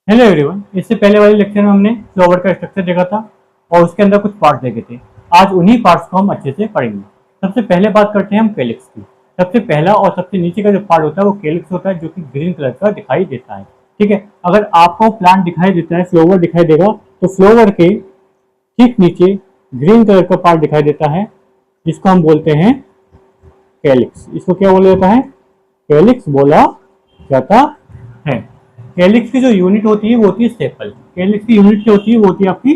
Hello everyone, इससे पहले वाले लेक्चर में हमने फ्लावर का स्ट्रक्चर देखा था और उसके अंदर कुछ पार्ट देखे थे। आज उन्हीं पार्ट्स को हम अच्छे से पढ़ेंगे। सबसे पहले बात करते हैं हम कैलिक्स की। सबसे पहला और सबसे नीचे का जो पार्ट होता है वो कैलिक्स होता है, जो कि ग्रीन कलर का दिखाई देता है। ठीक है, अगर आपको प्लांट दिखाई देता है, फ्लावर दिखाई देगा, तो फ्लावर के ठीक नीचे ग्रीन कलर का पार्ट दिखाई देता है, जिसको हम बोलते हैं कैलिक्स। इसको क्या बोला जाता है? कैलिक्स बोला जाता है। कैलिक्स की जो यूनिट होती है वो होती है सेपल। कैलिक्स की यूनिट जो होती है वो होती है आपकी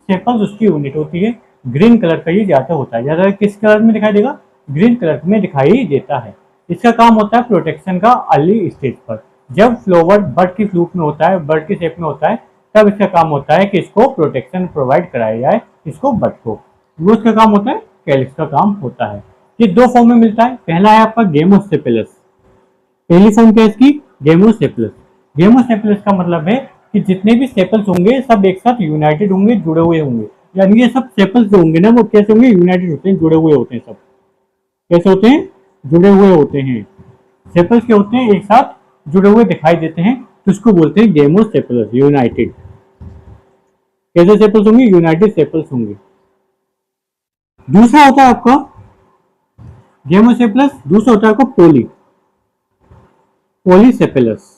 सेपल्स, उसकी यूनिट होती है। ग्रीन कलर का ये ज्यादा होता है। ज्यादा किस कलर में दिखाई देगा? ग्रीन कलर में दिखाई देता है। इसका काम होता है प्रोटेक्शन का अर्ली स्टेज पर। जब फ्लावर बर्ड की फ्लूक में होता है, बर्ड की शेप में होता है, तब इसका काम होता है कि इसको प्रोटेक्शन प्रोवाइड कराया जाए, इसको बर्ड को। वो इसका काम होता है, कैलिक्स का काम होता है। ये दो फॉर्म में मिलता है। पहला है आपका गेमोसेपेलस। पहली फॉर्म क्या है इसकी? गेमोसेपेलस। गेमोसेपेलस का मतलब है कि जितने भी सेपल्स होंगे सब एक साथ यूनाइटेड होंगे, जुड़े हुए होंगे। यानी ये सब सेपल्स जो होंगे ना, वो कैसे होंगे? यूनाइटेड होते हैं, जुड़े हुए होते हैं। सब कैसे होते हैं? जुड़े हुए होते हैं। सेपल्स क्या होते हैं? एक साथ जुड़े हुए दिखाई देते हैं, तो इसको बोलते हैं गेमोसेपेलस, यूनाइटेड। कैसे सेपल्स होंगे? यूनाइटेड सेपल्स होंगे। दूसरा होता है आपका गेमोसेपेलस, दूसरा होता है आपका पॉलीसेपेलस।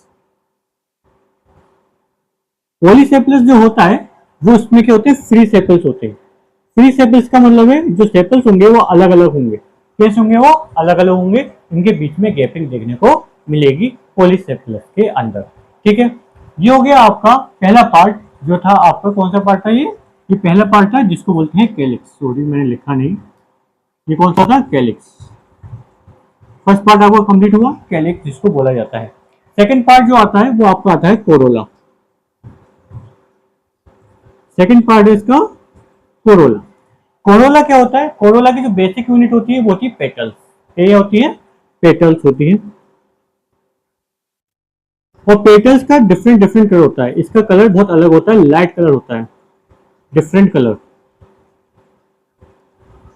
पॉलीसेपल्स जो होता है वो उसमें क्या होते हैं? फ्री सेपल्स होते हैं। फ्री सेपल्स का मतलब है जो सेपल्स होंगे वो अलग अलग होंगे। कैसे होंगे? वो अलग अलग होंगे, इनके बीच में गैपिंग देखने को मिलेगी पॉलीसेपल्स के अंदर। ठीक है, ये हो गया आपका पहला पार्ट। जो था आपका कौन सा पार्ट था? ये पहला पार्ट था जिसको बोलते हैं कैलिक्स। सॉरी मैंने लिखा नहीं, ये कौन सा था? कैलिक्स। फर्स्ट पार्ट आपको कंप्लीट हुआ, कैलिक्स जिसको बोला जाता है। सेकंड पार्ट जो आता है वो आपका आता है कोरोला। सेकंड पार्ट है इसका कोरोला। कोरोला क्या होता है? कोरोला की जो बेसिक यूनिट होती है वो होती है पेटल्स। ये होती है पेटल्स होती है। और पेटल्स का डिफरेंट डिफरेंट कलर होता है। इसका कलर बहुत अलग होता है, लाइट कलर होता है, डिफरेंट कलर।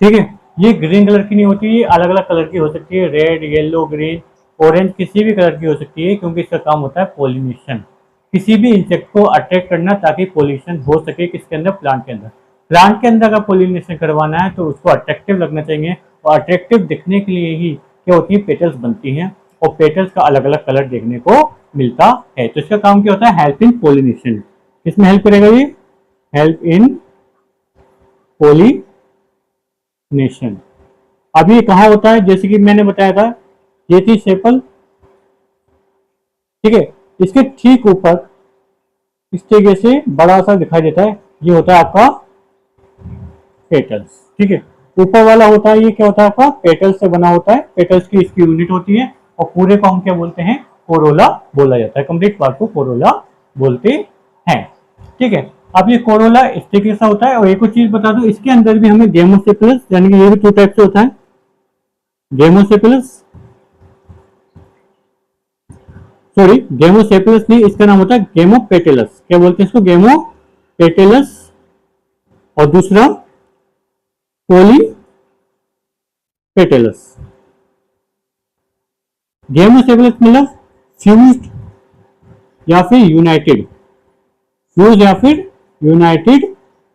ठीक है, ये ग्रीन कलर की नहीं होती, ये अलग अलग कलर की हो सकती है। रेड, येलो, ग्रीन, ऑरेंज, किसी भी कलर की हो सकती है, क्योंकि इसका काम होता है पोलिनेशन, किसी भी इंसेक्ट को अट्रैक्ट करना, ताकि पोलिनेशन हो सके किसके अंदर? प्लांट के अंदर। प्लांट के अंदर अगर पोलिनेशन करवाना है तो उसको अट्रैक्टिव लगना चाहिए, और अट्रैक्टिव दिखने के लिए ही क्या होती है? पेटल्स बनती हैं, और पेटल्स का अलग अलग कलर देखने को मिलता है। तो इसका काम क्या होता है? Help in pollination. इसमें हेल्प करेगा ये, हेल्प इन पोलिनेशन। अब ये कहाँ होता है? जैसे कि मैंने बताया था, ये थी सेपल। ठीक है, इसके ठीक ऊपर इस तरीके से बड़ा सा दिखाई देता है, ये होता है आपका पेटल्स। ठीक है, ऊपर वाला होता है, ये क्या होता है आपका? पेटल्स से बना होता है। पेटल्स की इसकी यूनिट होती है, और पूरे को हम क्या बोलते हैं? कोरोला बोला जाता है। कंप्लीट पार्ट को कोरोला बोलते हैं। ठीक है, अब ये कोरोला इस तरीके से होता है। और एक और चीज बता दो, इसके अंदर भी हमें गेमोसेपेलस, यानी कि ये भी 2 टाइप से होता है। गेमोसेपेलस, सॉरी गेमोसेपेलस नहीं, इसका नाम होता है गेमोपेटेलस। क्या बोलते हैं इसको? गेमोपेटेलस। और दूसरा पॉलीपेटेलस। गेमोसेपेलस मतलब फ्यूज्ड या फिर यूनाइटेड, फ्यूज या फिर यूनाइटेड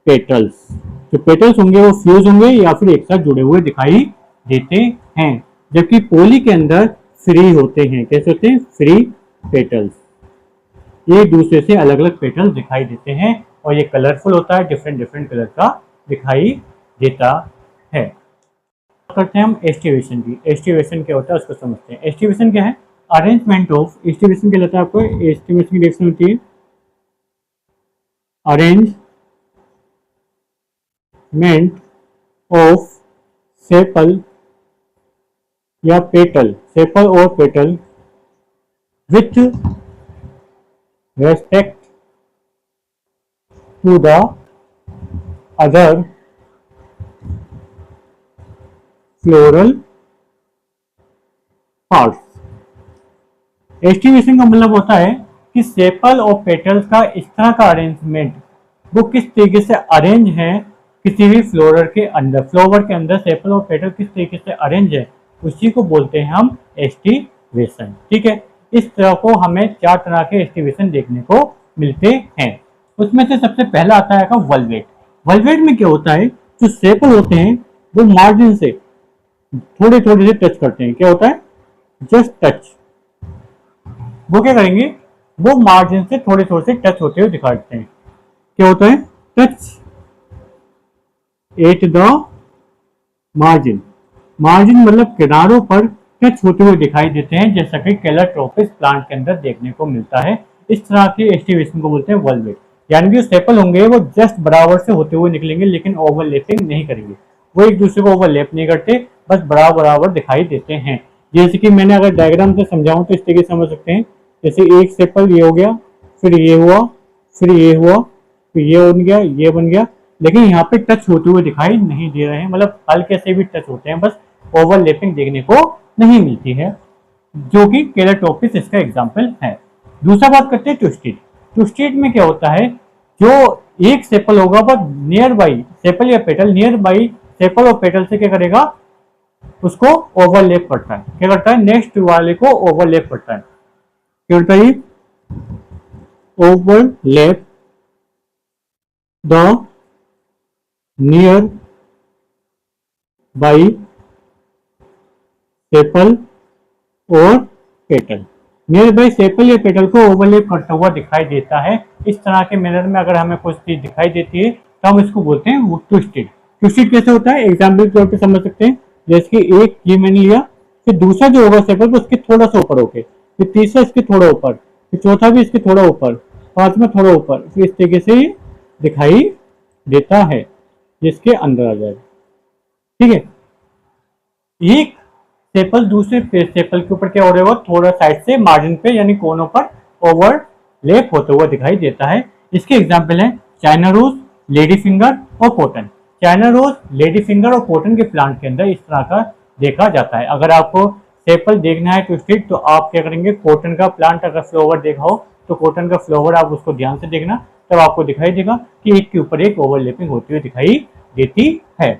पेटल्स। जो पेटल्स होंगे वो फ्यूज होंगे या फिर एक साथ जुड़े हुए दिखाई देते हैं। जबकि पोली के अंदर फ्री होते हैं। कैसे होते हैं? Free petals. एक दूसरे से अलग अलग पेटल्स दिखाई देते हैं, और ये कलरफुल होता है, डिफरेंट डिफरेंट कलर का दिखाई देता है। करते हैं हम एस्टिवेशन की। एस्टिवेशन क्या होता है उसको समझते हैं। एस्टिवेशन क्या है? अरेंजमेंट ऑफ, एस्टिवेशन क्या होता है आपको? एस्टिवेशन की डेफिनेशन होती है अरेंजमेंट ऑफ सेपल या पेटल, सेपल और petal with respect to the other floral parts. Aestivation का मतलब होता है कि सेपल और पेटल्स का इस तरह का अरेंजमेंट, वो किस तरीके से अरेंज है किसी भी फ्लोरल के अंदर। फ्लावर के अंदर सेपल और पेटल किस तरीके से अरेंज है, उसी को बोलते हैं हम एस्टिवेशन। ठीक है, इस तरह को हमें 4 तरह के एस्टिवेशन देखने को मिलते हैं। उसमें से सबसे पहला आता है वल्वेट। वल्वेट में क्या होता है, जो सेपल होते हैं वो मार्जिन से थोड़े थोड़े से टच करते हैं। क्या होता है, जस्ट टच। वो क्या करेंगे, वो मार्जिन से थोड़े थोड़े से टच होते हुए दिखा देते हैं। क्या होता है, touch at the margin. Margin मतलब किनारों पर टच होते हुए दिखाई देते हैं, जैसा कि कैलाट्रोपिस प्लांट के अंदर देखने को मिलता है। इस तरह के एस्टिवेशन को बोलते हैं वल्वेट। यानी कि जो सेपल होंगे वो जस्ट बराबर से होते हुए निकलेंगे, लेकिन ओवरलैपिंग नहीं करेंगे। वो एक दूसरे को ओवरलैप नहीं करते, बस बराबर बराबर दिखाई देते हैं। जैसे कि मैंने अगर डायग्राम से समझाऊं तो इस तरीके से समझ सकते हैं। जैसे एक सेपल ये हो गया, फिर ये हुआ, फिर ये हुआ, फिर ये बन गया, ये बन गया, लेकिन यहाँ पे टच होते हुए दिखाई नहीं दे रहे हैं। मतलब हल्के से भी टच होते हैं, बस ओवरलैपिंग देखने को नहीं मिलती है, जो कि केराटोपिस इसका एग्जाम्पल है। दूसरा बात करते हैं ट्विस्टेड। ट्विस्टेड में क्या होता है, जो एक सेपल होगा वह नियर बाई सेपल या पेटल, नियर बाई सेपल और पेटल से क्या करेगा, उसको ओवरलैप करता है। क्या करता है, नेक्स्ट वाले को ओवरलैप करता है। क्या करता है, overlap the near by sepal और पेटल। नियर बाई सेपल या पेटल को ओवरलैप करता हुआ दिखाई देता है। इस तरह के मैनर में अगर हमें कुछ चीज दिखाई देती है तो हम इसको बोलते हैं ट्विस्टेड। ट्विस्टेड कैसे होता है, एग्जाम्पल के तौर पर समझ सकते हैं। जैसे कि एक ये मैंने लिया, फिर दूसरा जो होगा सेपल उसके थोड़ा सा ऊपर होके, फिर तीसरा इसके थोड़ा ऊपर, फिर चौथा भी इसके थोड़ा ऊपर, पांचवा थोड़ा ऊपर, फिर इस तरीके से दिखाई देता है जिसके अंदर आ जाएगा। ठीक है, एक सेपल दूसरे सेपल के ऊपर क्या हो रहा होगा, थोड़ा साइड से मार्जिन पे यानी कोनों पर ओवरलैप होता हुआ दिखाई देता है। इसके एग्जाम्पल है चाइना रोज, लेडी फिंगर और cotton. China rose, lady finger और कॉटन के प्लांट के अंदर इस तरह का देखा जाता है। अगर आपको सेपल देखना है ट्विस्टेड तो आप क्या करेंगे, कॉटन का प्लांट अगर फ्लावर देखा हो तो कॉटन का फ्लावर आप उसको ध्यान से देखना, तब आपको दिखाई देगा कि एक के ऊपर एक ओवरलैपिंग होती हुई दिखाई देती है।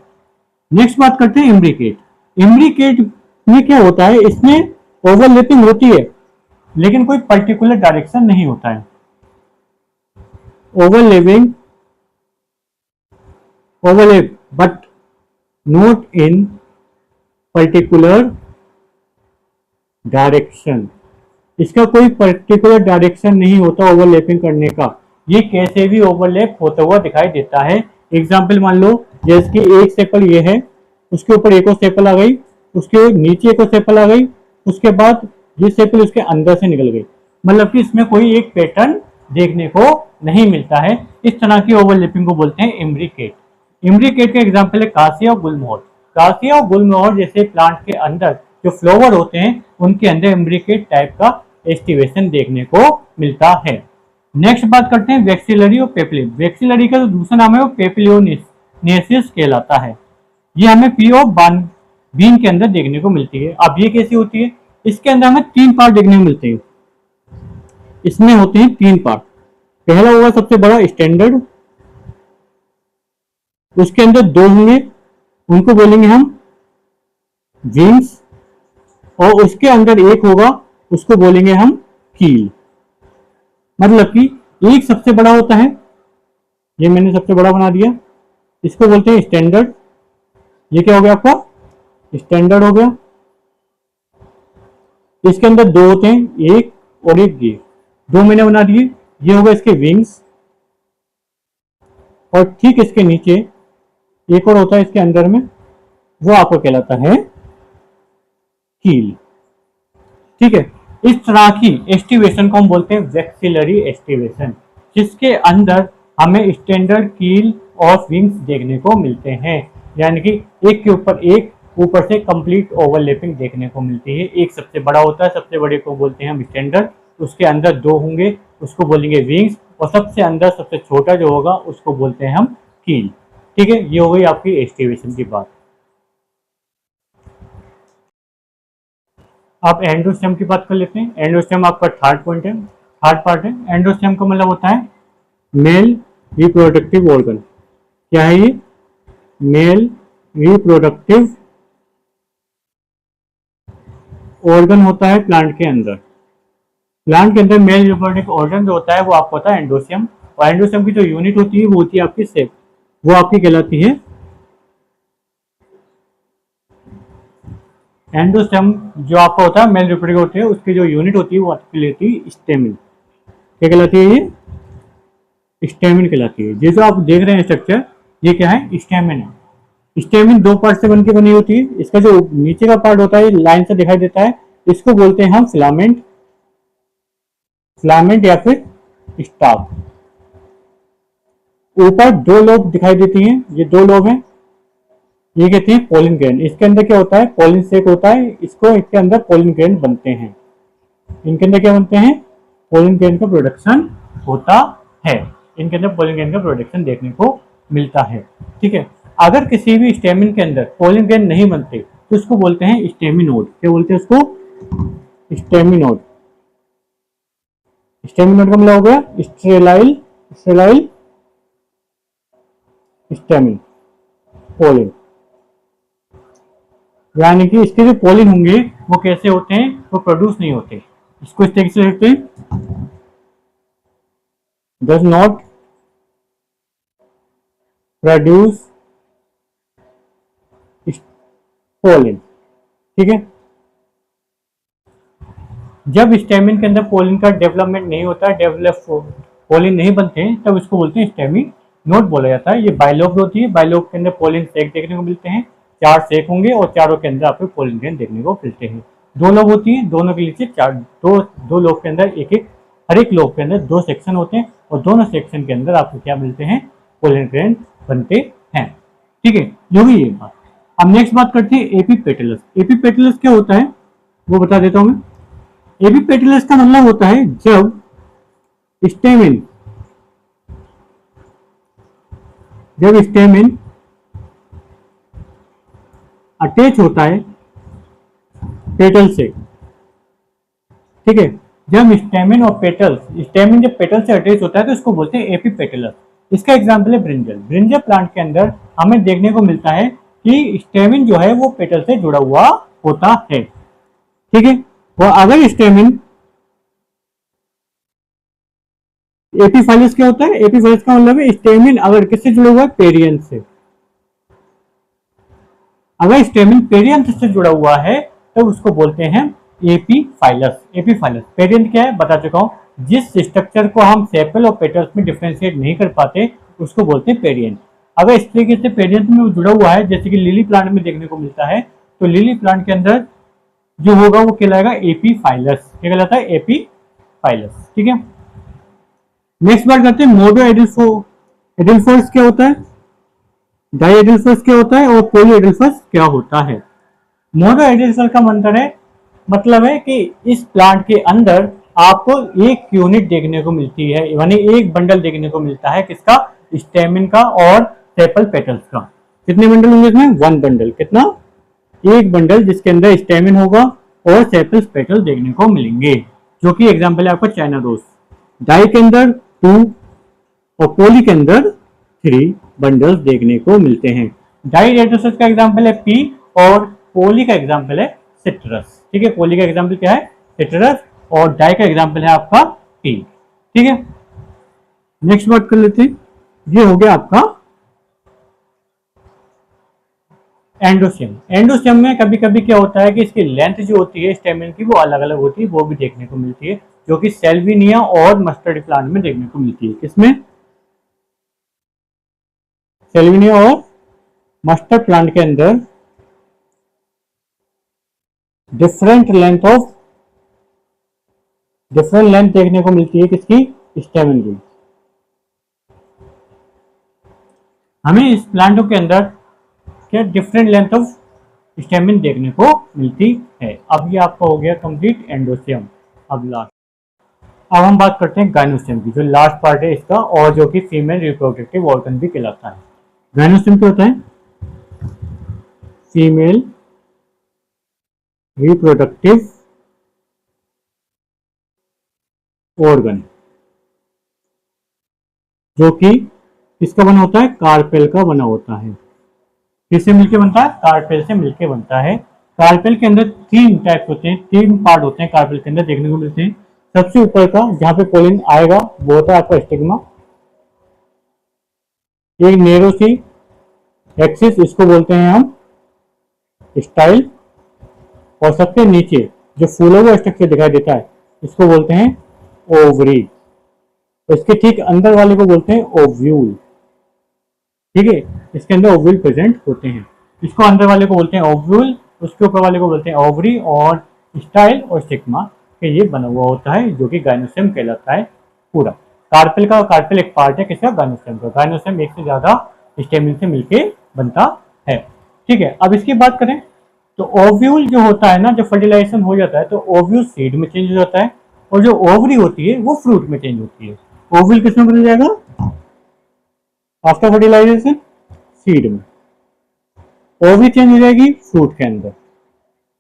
नेक्स्ट बात करते हैं इम्ब्रिकेट। इम्ब्रिकेट में क्या होता है, इसमें ओवरलैपिंग होती है लेकिन कोई पर्टिकुलर डायरेक्शन नहीं होता है। Overlapping, overlap but not in particular direction. इसका कोई पर्टिकुलर डायरेक्शन नहीं होता ओवरलैपिंग करने का, ये कैसे भी ओवरलैप होता हुआ दिखाई देता है। एग्जाम्पल मान लो, जैसे कि एक सेपल ये है, उसके ऊपर एक और सेपल आ गई, उसके नीचे एक और सेपल आ गई, उसके बाद ये सेपल उसके अंदर से निकल गई। मतलब कि इसमें कोई एक पैटर्न देखने को नहीं मिलता है। इस तरह की ओवरलैपिंग को बोलते हैं इम्ब्रिकेट। इम्ब्रिकेट का एग्जाम्पल है कासिया और गुलमोहर। कासिया और गुलमोहर जैसे प्लांट के अंदर जो फ्लावर होते हैं उनके अंदर इम्ब्रिकेट टाइप का एस्टिवेशन देखने को मिलता है। नेक्स्ट बात करते हैं वैक्सिलरी और पेपिली। वैक्सिलरी का जो दूसरा नाम है वो पेपिलियोनेसिस कहलाता है। ये हमें पी ऑफ बीन के अंदर देखने को मिलती है। अब ये कैसी होती है, इसके अंदर हमें तीन पार्ट देखने को मिलते हैं। इसमें होते हैं तीन पार्ट। पहला होगा सबसे बड़ा स्टैंडर्ड, उसके अंदर दो होंगे, उनको बोलेंगे हम विंग्स, और उसके अंदर एक होगा, उसको बोलेंगे हम कील। मतलब कि एक सबसे बड़ा होता है, ये मैंने सबसे बड़ा बना दिया, इसको बोलते हैं स्टैंडर्ड। ये क्या हो गया आपका, स्टैंडर्ड हो गया। इसके अंदर दो होते हैं, एक और एक, ये दो मैंने बना दिए। ये होगा इसके विंग्स, और ठीक इसके नीचे एक और होता है इसके अंदर में, वो आपको कहलाता है कील। ठीक है, इस तरह की एस्टिवेशन को हम बोलते हैं वैक्सिलरी एस्टिवेशन, जिसके अंदर हमें स्टैंडर्ड, कील और विंग्स देखने को मिलते हैं। यानी कि एक के ऊपर एक ऊपर से कंप्लीट ओवरलैपिंग देखने को मिलती है। एक सबसे बड़ा होता है, सबसे बड़े को बोलते हैं हम स्टैंडर्ड, उसके अंदर दो होंगे, उसको बोलेंगे विंग्स, और सबसे अंदर सबसे छोटा जो होगा उसको बोलते हैं हम कील। ठीक है, ये हो गई आपकी एस्टिवेशन की बात। आप एंडोस्टेम की बात कर लेते हैं। एंडोस्टेम आपका थर्ड पॉइंट है, थर्ड पार्ट है। एंडोस्टेम का मतलब होता है मेल रिप्रोडक्टिव ऑर्गन। क्या है ये, मेल रिप्रोडक्टिव ऑर्गन होता है प्लांट के अंदर। प्लांट के अंदर मेल रिप्रोडक्टिव ऑर्गन जो होता है वो आपको होता है एंडोसियम, और एंडोसियम की जो यूनिट होती है वो होती है आपकी सेप, वो आपकी कहलाती है एंडोस्टेम। जो आपका होता है मेल रिप्रोडक्टिव होती है उसकी जो यूनिट होती है वो आपकी लेती है स्टेमिन। क्या कहलाती है ये? स्टेमिन कहलाती है। ये जो आप देख रहे हैं स्ट्रक्चर, ये क्या है? स्टेमिन है। स्टेमिन दो पार्ट से बनकर बनी होती है। इसका जो नीचे का पार्ट होता है लाइन से दिखाई देता है, इसको बोलते हैं हम फिलामेंट, फिलामेंट या फिर स्टाफ। ऊपर दो लोब दिखाई देती हैं, ये दो लोब हैं, ये कहती है पोलिन ग्रेन। इसके अंदर क्या होता है? पोलिन सेक होता है, इसको इसके अंदर पोलिन ग्रेन बनते हैं। इनके अंदर क्या बनते हैं? पोलिन ग्रेन का प्रोडक्शन होता है। इनके अंदर पोलिन ग्रेन का प्रोडक्शन देखने को मिलता है। ठीक है, अगर किसी भी स्टेमिन के अंदर पोलिन ग्रेन नहीं बनते तो इसको बोलते हैं स्टेमिनोड। क्या बोलते हैं उसको? स्टेमिनोड। स्टेमिनोड का मतलब हो गया स्टेराइल, स्टेराइल स्टेमिन पोलिन। यानी कि इसके जो पोलिन होंगे वो कैसे होते हैं? वो प्रोड्यूस नहीं होते। इसको इस तरीके से लिखते हैं, डज नॉट प्रोड्यूस पोलिन। ठीक है, जब स्टेमिन के अंदर पोलिन का डेवलपमेंट नहीं होता, डेवलप पोलिन नहीं बनते, तब इसको बोलते हैं स्टेमिन नोड बोला जाता है। ये बाइलोब होती है, बाइलोब के अंदर पोलिन सेक देखने को मिलते हैं, 4 सेक होंगे और चारों के अंदर आपको पोलिन ग्रेन देखने को मिलते हैं। दो लोब होती है, दोनों के नीचे चार, दो लोब के अंदर एक एक, हर एक लोब के अंदर 2 सेक्शन होते हैं और दोनों सेक्शन के अंदर आपको क्या मिलते हैं? पोलिन ग्रेन बनते हैं। ठीक है, जो भी ये बात। अब नेक्स्ट बात करते हैं एपीपेटलस। एपीपेटलस क्या होता है वो बता देता हूं मैं। एपीपेटलस का मतलब होता है जब स्टेमिन, जब स्टेमिन अटैच होता है पेटल से। ठीक है, जब स्टेमिन और पेटल्स, स्टेमिन जब पेटल से अटैच होता है तो इसको बोलते हैं एपीपेटलस। इसका एग्जांपल है ब्रिंजल। ब्रिंजल प्लांट के अंदर हमें देखने को मिलता है कि स्टेमिन जो है वो पेटल से जुड़ा हुआ होता है। ठीक है, और अगर स्टेमिन, एपीफाइलस क्या होता है? एपीफाइलस का मतलब है स्टेमिन अगर किससे जुड़ा हुआ है? पेरियंथ से। अगर स्टेमिन पेरियंथ से जुड़ा हुआ है तो उसको बोलते हैं एपीफाइलस। एपीफाइलस, पेरियंथ क्या है बता चुका हूं। जिस स्ट्रक्चर को हम सेपल और पेटल्स में डिफरेंशिएट नहीं कर पाते उसको बोलते हैं पेरियंथ। अगर इस तरीके से पेरियंथ में जुड़ा हुआ है, जैसे कि लिली प्लांट में देखने को मिलता है, तो लिली प्लांट के अंदर जो होगा वो कहलाएगा एपीफाइलस। क्या कहलाता है? एपीफाइलस। ठीक है, नेक्स्ट बात करते हैं मोडो एडिल्फोर्स क्या होता है, डाई एडिल्फोर्स क्या होता है और पोली एडिल्फोर्स क्या होता है। मोनो एडिल्फोर्स का मतलब है कि इस प्लांट के अंदर आपको एक यूनिट देखने को मिलती है, यानी एक बंडल देखने को मिलता है। किसका? स्टेमिन का और सेपल पेटल्स का। कितने बंडल होंगे इसमें? 1 बंडल। कितना? एक बंडल, जिसके अंदर स्टेमिन होगा और सेपल्स पेटल देखने को मिलेंगे, जो कि एग्जांपल है आपका चाइना रोज। डाई के अंदर 2 और पोली के अंदर 3 बंडल्स देखने को मिलते हैं। डाई एडिल्फोर्स का एग्जांपल है पी और पोली का एग्जांपल है सिट्रस। ठीक है, पोली का एग्जांपल क्या है? सिट्रस, और डाई का एग्जांपल है आपका टी। ठीक है, नेक्स्ट बात कर लेते हैं। ये हो गया आपका एंडोसियम। एंडोसियम में कभी कभी क्या होता है कि इसकी लेंथ जो होती है स्टेमिन की वो अलग अलग होती है, वो भी देखने को मिलती है, जो कि सेल्विनिया और मस्टर्ड प्लांट में देखने को मिलती है। किसमें? सेल्विनिया और मस्टर्ड प्लांट के अंदर डिफरेंट लेंथ देखने को मिलती है। किसकी? स्टेमिन की। हमें इस प्लांटों के अंदर क्या डिफरेंट लेंथ ऑफ स्टेमिन देखने को मिलती है। अब ये आपका हो गया कंप्लीट एंडोसियम। अब हम बात करते हैं गाइनोसियम की, जो लास्ट पार्ट है इसका, और जो कि फीमेल रिप्रोडक्टिव ऑर्गन भी कहलाता है। गाइनोसियम क्या होता है? फीमेल रिप्रोडक्टिव ऑर्गन, जो कि किसका बना होता है? कार्पेल का बना होता है। किससे मिलके बनता है? कार्पेल से मिलके बनता है। कार्पेल के अंदर 3 टाइप होते हैं, 3 पार्ट होते हैं कार्पेल के अंदर देखने को मिलते हैं। सबसे ऊपर का जहाँ पे पोलिन आएगा वो होता है आपका स्टिग्मा। एक नेरो सी एक्सिस, इसको बोलते हैं हम स्टाइल। और सबसे नीचे जो फूला हुआ स्ट्रक्चर दिखाई देता है इसको बोलते हैं ओवरी। तो इसके ठीक अंदर वाले को बोलते हैं ओव्यूल। ठीक है, इसके अंदर ओव्यूल प्रेजेंट होते हैं। इसको अंदर वाले को बोलते हैं ओव्यूल, उसके ऊपर वाले को बोलते हैं ओवरी, और स्टाइल और स्टिग्मा के ये बना हुआ होता है जो कि गाइनोस्टेम कहलाता है पूरा। कार्पेल एक पार्ट है किसका? गाइनोस्टेम का। गाइनोस्टेम एक से ज्यादा स्टेमिन से मिलके बनता है। ठीक है, अब इसकी बात करें तो ओव्यूल जो होता है ना, जब फर्टिलाइजेशन हो जाता है तो ओव्यूल सीड में चेंज हो जाता है, और जो ओवरी होती है वो फ्रूट में चेंज होती है। ओव्यूल किसमें बदल जाएगा? आफ्टर फर्टिलाइजेशन सीड में। ओवरी चेंज हो जाएगी फ्रूट के अंदर।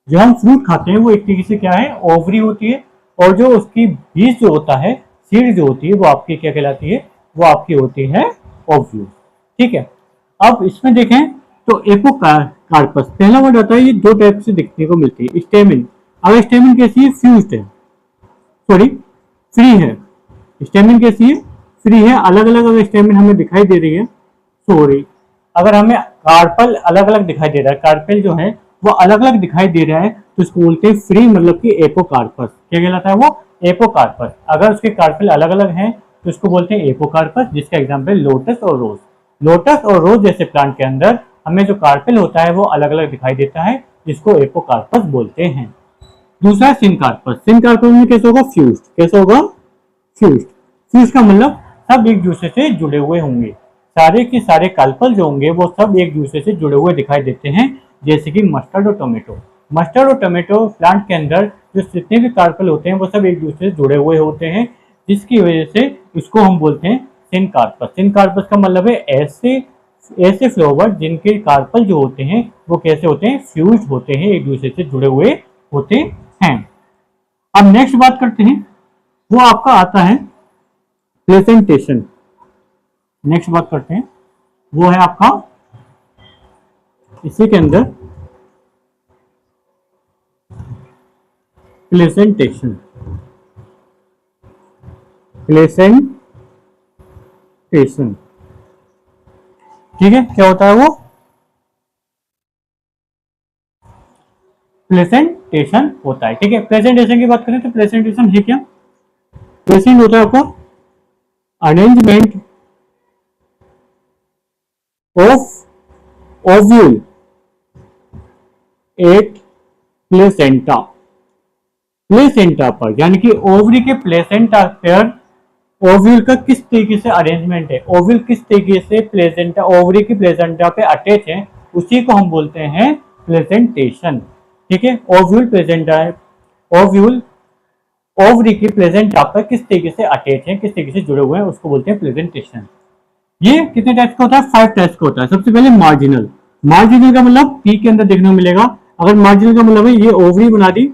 जो हम फ्रूट खाते हैं वो एक तरीके से क्या है? ओवरी होती है, और जो उसकी बीज जो होता है, सीड जो होती है, वो आपकी क्या कहलाती है? वो आपकी होती है ओव्यूल। ठीक है, अब इसमें देखें तो एपोकार्पस पहला वर्ड आता है, ये दो टाइप से दिखने को मिलती है। स्टेमिन, अगर स्टेमिन कैसी है? फ्यूज्ड है, सॉरी फ्री है। स्टेमिन कैसी है? फ्री है। अलग अलग अगर स्टेमिन हमें दिखाई दे रही है, सॉरी अगर हमें कार्पल अलग अलग दिखाई दे रहा है, कार्पेल जो है वो अलग अलग दिखाई दे रहा है, तो इसको बोलते हैं फ्री, मतलब कि एपोकार्पस। क्या कहलाता है वो? एपोकार्पस। अगर उसके कार्पेल अलग अलग हैं तो इसको बोलते हैं एपोकार्पस, जिसका एग्जाम्पल लोटस और रोज। लोटस और रोज जैसे प्लांट के अंदर हमें जो कार्पेल होता है वो अलग अलग दिखाई देता है, जिसको एपोकार्पस बोलते हैं। दूसरा सिनकार्पस। सिनकार्पस में कैसे होगा? फ्यूज्ड। कैसे होगा? फ्यूज्ड। फ्यूज का मतलब सब एक दूसरे से जुड़े हुए होंगे। सारे के सारे कार्पल जो होंगे वो सब एक दूसरे से जुड़े हुए दिखाई देते हैं, जैसे कि मस्टर्ड और टोमेटो। मस्टर्ड और टोमेटो प्लांट के अंदर जो जितने भी कार्पल होते हैं वो सब एक दूसरे से जुड़े हुए होते हैं, जिसकी वजह से इसको हम बोलते हैं सिनकार्पस। सिनकार्पस का मतलब है ऐसे फ्लावर जिनके कार्पल जो होते हैं वो कैसे होते हैं? फ्यूज होते हैं, एक दूसरे से जुड़े हुए होते हैं। अब नेक्स्ट बात करते हैं, वो आपका आता है प्रेजेंटेशन। नेक्स्ट बात करते हैं, वो है आपका इसी के अंदर प्रेजेंटेशन। प्रेजेंटेशन, ठीक है, क्या होता है वो? प्रेजेंटेशन होता है। ठीक है, प्रेजेंटेशन की बात करें तो प्रेजेंटेशन है क्या? प्रेजेंट होता है आपका arrangement of ovule at placenta. Placenta पर, यानी कि ओवरी के प्लेसेंटा पर ओव्यूल का किस तरीके से अरेंजमेंट है, ओव्यूल किस तरीके से प्लेसेंटा ओवरी की प्लेसेंटा पे अटैच है, उसी को हम बोलते हैं प्रेजेंटेशन। ठीक है, ओव्यूल प्लेसेंटा है, ओव्यूल ओवरी की प्लेसेंटा पर किस तरीके से अटैच है, किस तरीके से जुड़े हुए हैं, उसको बोलते हैं प्रेजेंटेशन। ये कितने टाइप्स का होता है? 5 टाइप्स का होता है। सबसे पहले मार्जिनल। मार्जिनल का मतलब पी के अंदर देखने को मिलेगा। अगर मार्जिनल का मतलब है ये ओवरी बना दी,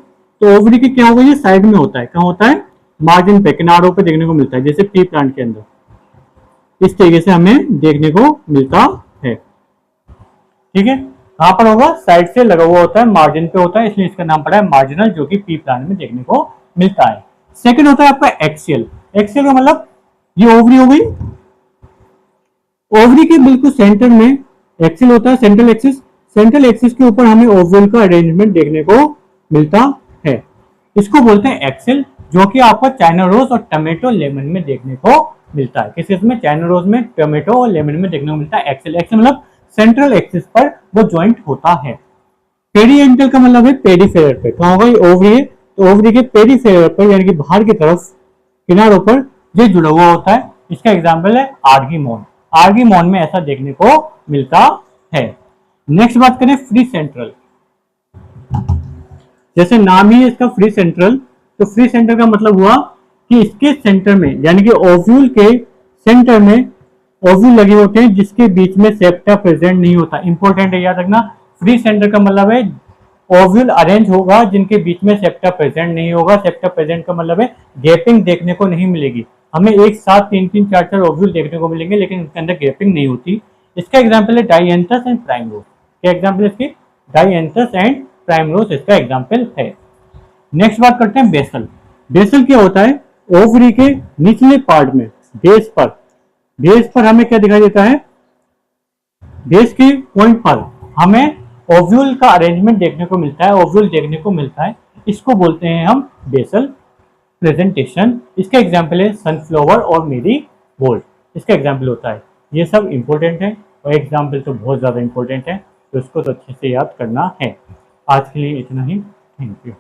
तो ओवरी की क्या होगा? ये साइड में होता है। कहाँ होता है? मार्जिन पे, किनारों पे देखने को मिलता है, जैसे पी प्लांट के अंदर इस तरीके से हमें देखने को मिलता है। ठीक है, कहां पर होगा? साइड से लगा हुआ होता है, मार्जिन पे होता है, इसलिए इसका नाम पड़ा है मार्जिनल, जो कि पी प्लांट में देखने को मिलता है। सेकंड होता है आपका एक्सियल। एक्सियल का मतलब ये ओवरी हो गई, ओवरी के बिल्कुल सेंटर में एक्सिल होता है, सेंट्रल एक्सिस। सेंट्रल एक्सिस के ऊपर हमें ओवल का अरेंजमेंट देखने को मिलता है, इसको बोलते हैं एक्सिल, जो कि आपको चाइना रोज और टमेटो लेमन में देखने को मिलता है। किस में? चाइना रोज में, टोमेटो और लेमन में देखने को मिलता है एक्सिल। एक्सिल मतलब सेंट्रल एक्सिस पर वो ज्वाइंट होता है। पेरिएंटल का मतलब है पेरीफेरल पे। कहाँ होगा? ये ओवरी है, तो ओवरी के पेरीफेरल पर, यानी कि बाहर की तरफ किनारों पर ये जुड़ा हुआ होता है। इसका एग्जाम्पल है आर्गीमोन। आर्गीमोन में ऐसा देखने को मिलता है। नेक्स्ट बात करें फ्री सेंट्रल। जैसे नाम ही है इसका फ्री सेंट्रल, तो फ्री सेंट्रल का मतलब हुआ कि इसके सेंटर में, यानी कि ओव्यूल के सेंटर में ओव्यूल लगे होते हैं जिसके बीच में सेप्टा प्रेजेंट नहीं होता। इंपॉर्टेंट है, याद रखना। फ्री सेंटर का मतलब है ओव्यूल अरेंज होगा जिनके बीच में सेप्टा प्रेजेंट नहीं होगा। सेप्टा प्रेजेंट का मतलब है गैपिंग देखने को नहीं मिलेगी। हमें एक साथ 3-3, 4-4 ओव्यूल देखने को मिलेंगे, लेकिन इसके अंदर गैपिंग नहीं होती। इसका एग्जाम्पल है डाइएंथस एंड प्राइमरोज। क्या एग्जाम्पल है इसकी? डाइएंथस एंड प्राइमरोज इसका एग्जाम्पल है। नेक्स्ट बात करते हैं बेसल। बेसल क्या होता है? ओवरी के निचले पार्ट में बेस पर हमें क्या दिखाई देता है? बेस के पॉइंट पर हमें ओव्यूल का अरेंजमेंट देखने को मिलता है, ओव्यूल देखने को मिलता है। इसको बोलते हैं हम बेसल प्रेजेंटेशन। इसका एग्जाम्पल है सनफ्लावर और मेरी गोल्ड, इसका एग्जाम्पल होता है। ये सब इंपॉर्टेंट है और एग्जाम्पल तो बहुत ज़्यादा इंपॉर्टेंट है, तो इसको तो अच्छे से याद करना है। आज के लिए इतना ही, थैंक यू।